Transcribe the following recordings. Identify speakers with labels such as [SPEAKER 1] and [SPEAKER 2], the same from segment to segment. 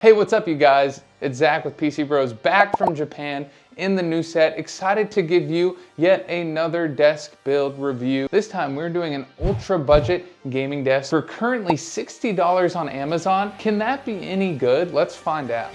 [SPEAKER 1] Hey, what's up you guys? It's Zach with PCBros back from Japan in the new set. Excited to give you yet another desk build review. This time we're doing an ultra budget gaming desk for currently $60 on Amazon. Can that be any good? Let's find out.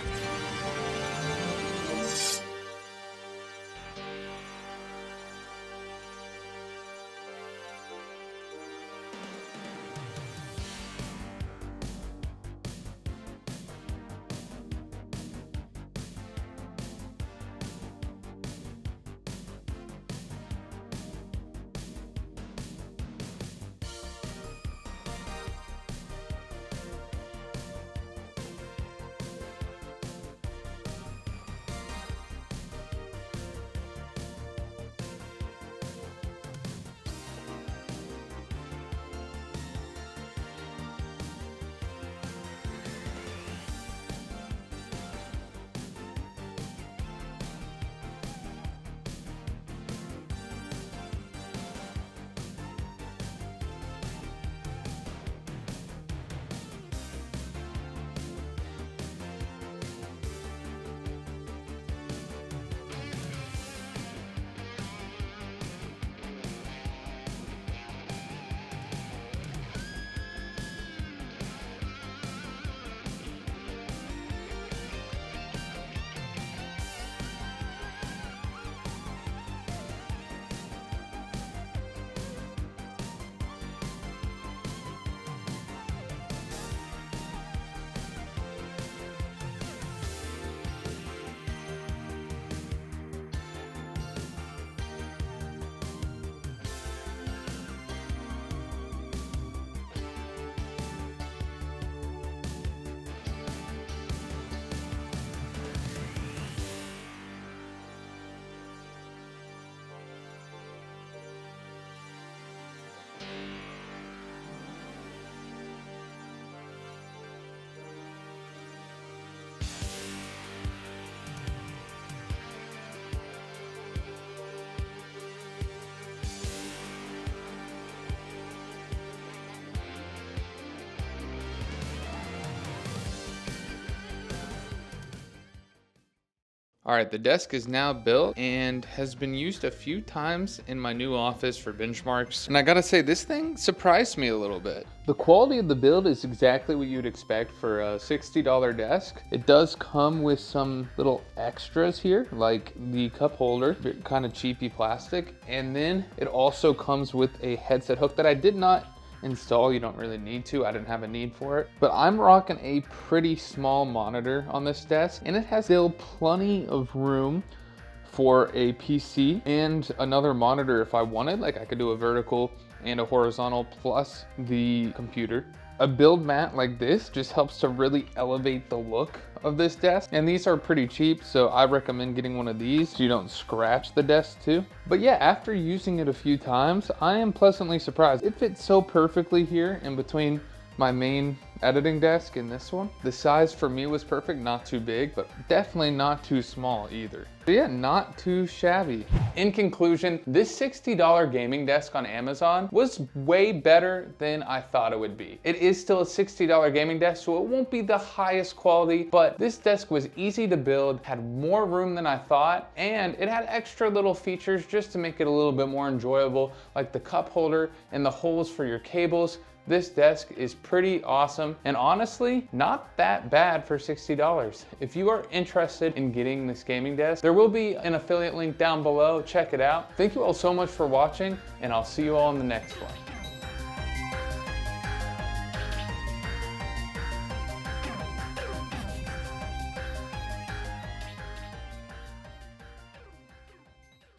[SPEAKER 1] All right, the desk is now built and has been used a few times in my new office for benchmarks. And I gotta say, this thing surprised me a little bit. The quality of the build is exactly what you'd expect for a $60 desk. It does come with some little extras here, like the cup holder, kind of cheapy plastic. And then it also comes with a headset hook that I did not install. You don't really need to. I didn't have a need for it. But I'm rocking a pretty small monitor on this desk, and it has still plenty of room for a PC and another monitor if I wanted. Like, I could do a vertical and a horizontal plus the computer. A build mat like this just helps to really elevate the look of this desk. And these are pretty cheap, so I recommend getting one of these so you don't scratch the desk too. But yeah, after using it a few times, I am pleasantly surprised. It fits so perfectly here in between my main editing desk and this one. The size for me was perfect, not too big, but definitely not too small either. So yeah, not too shabby. In conclusion, this $60 gaming desk on Amazon was way better than I thought it would be. It is still a $60 gaming desk, so it won't be the highest quality, but this desk was easy to build, had more room than I thought, and it had extra little features just to make it a little bit more enjoyable, like the cup holder and the holes for your cables. This desk is pretty awesome and honestly not that bad for $60. If you are interested in getting this gaming desk, there will be an affiliate link down below. Check it out. Thank you all so much for watching, and I'll see you all in the next one.